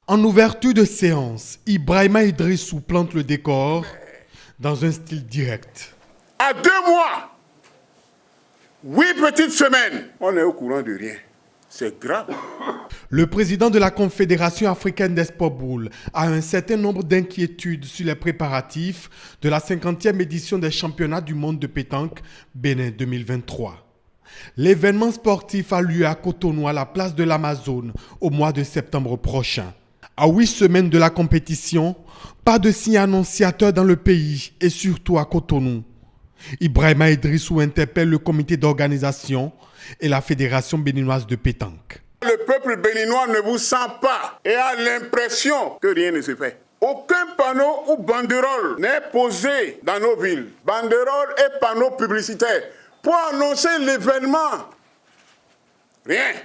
En ouverture de séance, Ibrahima Idrissou plante le décor dans un style direct. À 2 mois, 8 petites semaines, on est au courant de rien. C'est grave. Le président de la Confédération africaine des sports boules a un certain nombre d'inquiétudes sur les préparatifs de la 50e édition des championnats du monde de pétanque Bénin 2023. L'événement sportif a lieu à Cotonou, à la place de l'Amazone, au mois de septembre prochain. À 8 semaines de la compétition, pas de signe annonciateur dans le pays et surtout à Cotonou. Ibrahima Idrissou interpelle le comité d'organisation et la Fédération béninoise de pétanque. Le peuple béninois ne vous sent pas et a l'impression que rien ne se fait. Aucun panneau ou banderole n'est posé dans nos villes. Banderole et panneaux publicitaires pour annoncer l'événement. Rien.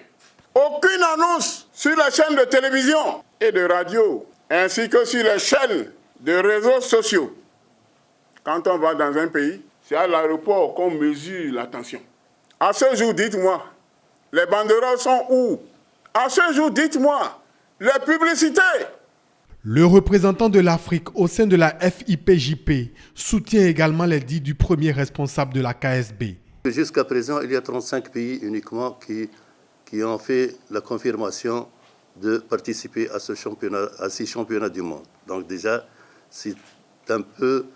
Aucune annonce sur la chaîne de télévision et de radio, ainsi que sur les chaînes de réseaux sociaux. Quand on va dans un pays, c'est à l'aéroport qu'on mesure la tension. À ce jour, dites-moi, les banderoles sont où? À ce jour, dites-moi, les publicités. Le représentant de l'Afrique au sein de la FIPJP soutient également les dits du premier responsable de la KSB. Jusqu'à présent, il y a 35 pays uniquement qui ont fait la confirmation de participer à ces championnats du monde. Donc déjà, c'est un peu,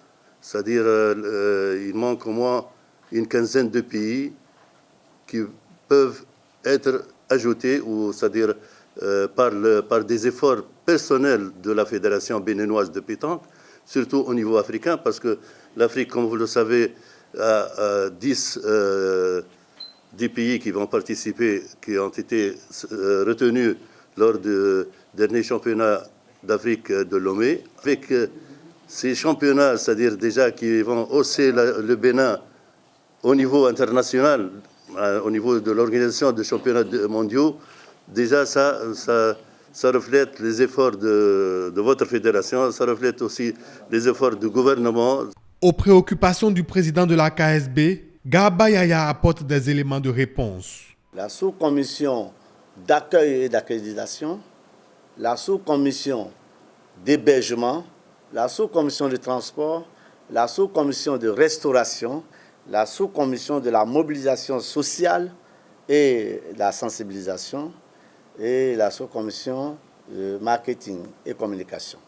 c'est-à-dire il manque au moins une quinzaine de pays qui peuvent être ajoutés, ou c'est-à-dire par des efforts personnels de la Fédération béninoise de pétanque, surtout au niveau africain, parce que l'Afrique, comme vous le savez, a 10 pays qui vont participer, qui ont été retenus lors du dernier championnat d'Afrique de Lomé. Avec ces championnats, c'est-à-dire déjà qui vont hausser le Bénin au niveau international, au niveau de l'organisation des championnats mondiaux, déjà ça reflète les efforts de votre fédération, ça reflète aussi les efforts du gouvernement. Aux préoccupations du président de la KSB, Garba Yaya apporte des éléments de réponse. La sous-commission d'accueil et d'accréditation, la sous-commission d'hébergement, la sous-commission de transport, la sous-commission de restauration, la sous-commission de la mobilisation sociale et la sensibilisation et la sous-commission de marketing et communication.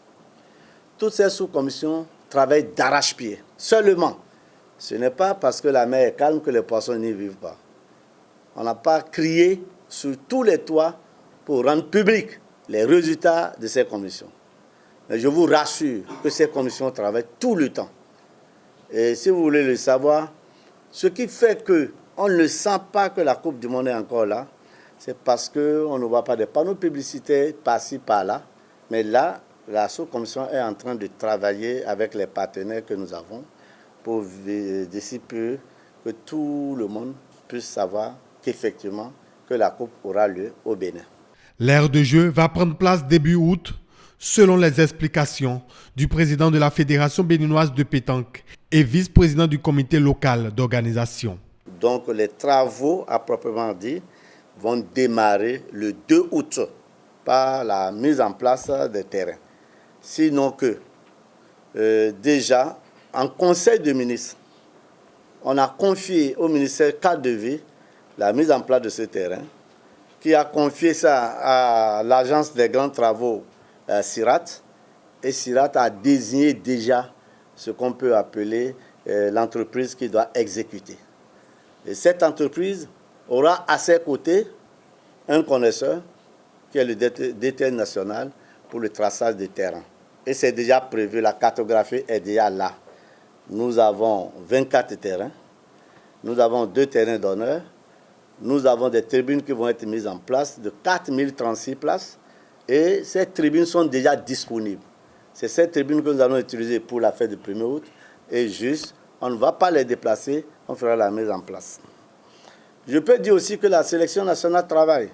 Toutes ces sous-commissions travaillent d'arrache-pied. Seulement, ce n'est pas parce que la mer est calme que les poissons n'y vivent pas. On n'a pas crié sur tous les toits pour rendre public les résultats de ces commissions. Mais je vous rassure que ces commissions travaillent tout le temps. Et si vous voulez le savoir, ce qui fait qu'on ne sent pas que la Coupe du Monde est encore là, c'est parce qu'on ne voit pas de panneaux publicitaires par-ci, par-là. Mais là, la sous-commission est en train de travailler avec les partenaires que nous avons pour d'ici peu que tout le monde puisse savoir qu'effectivement, que la Coupe aura lieu au Bénin. L'ère de jeu va prendre place début août, selon les explications du président de la Fédération béninoise de pétanque et vice-président du comité local d'organisation. Donc les travaux, à proprement dit, vont démarrer le 2 août par la mise en place des terrains. Sinon que, déjà, en conseil de ministres, on a confié au ministère cadre de vie la mise en place de ce terrain, qui a confié ça à l'agence des grands travaux CIRAT, et CIRAT a désigné déjà ce qu'on peut appeler l'entreprise qui doit exécuter. Et cette entreprise aura à ses côtés un connaisseur qui est le DTN national pour le traçage des terrains. Et c'est déjà prévu, la cartographie est déjà là. Nous avons 24 terrains, nous avons 2 terrains d'honneur, nous avons des tribunes qui vont être mises en place de 4036 places et ces tribunes sont déjà disponibles. C'est ces tribunes que nous allons utiliser pour la fête du 1er août et juste, on ne va pas les déplacer, on fera la mise en place. Je peux dire aussi que la sélection nationale travaille.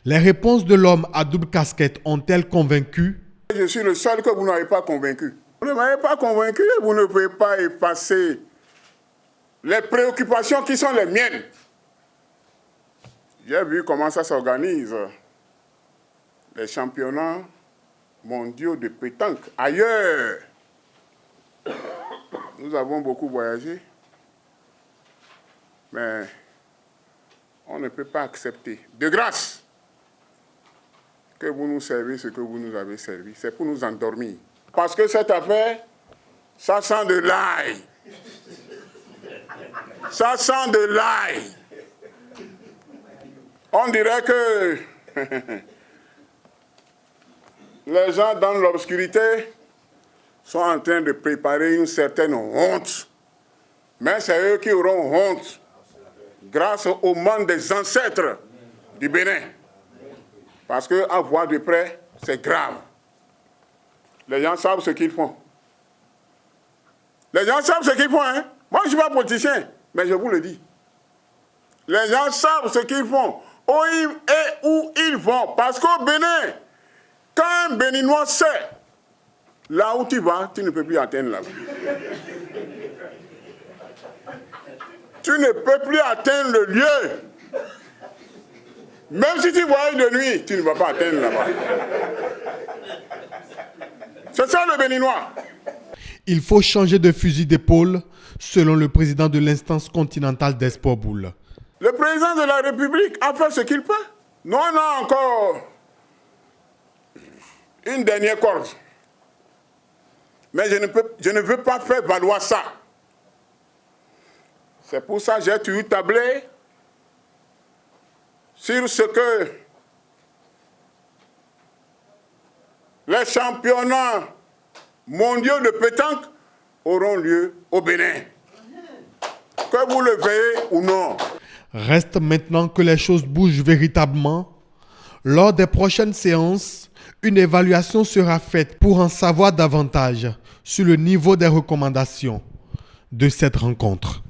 Les réponses de l'homme à double casquette ont-elles convaincu? Je suis le seul que vous n'avez pas convaincu. Vous ne m'avez pas convaincu, vous ne pouvez pas effacer les préoccupations qui sont les miennes. J'ai vu comment ça s'organise. Les championnats mondiaux de pétanque ailleurs. Nous avons beaucoup voyagé, mais on ne peut pas accepter. De grâce, que vous nous servez ce que vous nous avez servi. C'est pour nous endormir. Parce que cette affaire, ça sent de l'ail. Ça sent de l'ail. On dirait que les gens dans l'obscurité sont en train de préparer une certaine honte. Mais c'est eux qui auront honte grâce au manque des ancêtres du Bénin. Parce qu'à voir de près, c'est grave. Les gens savent ce qu'ils font. Les gens savent ce qu'ils font, hein? Moi, je ne suis pas politicien, mais je vous le dis. Les gens savent ce qu'ils font, où ils vont. Parce qu'au Bénin, quand un Béninois sait, là où tu vas, tu ne peux plus atteindre là-bas. Tu ne peux plus atteindre le lieu. Même si tu voyages de nuit, tu ne vas pas atteindre là-bas. C'est ça le Béninois. Il faut changer de fusil d'épaule, selon le président de l'instance continentale d'Espoir Boule. Le président de la République a fait ce qu'il peut. Nous, on a encore une dernière corde. Mais je ne veux pas faire valoir ça. C'est pour ça que j'ai toujours tablé sur ce que les championnats mondiaux de pétanque auront lieu au Bénin. Que vous le veuillez ou non. Reste maintenant que les choses bougent véritablement. Lors des prochaines séances, une évaluation sera faite pour en savoir davantage sur le niveau des recommandations de cette rencontre.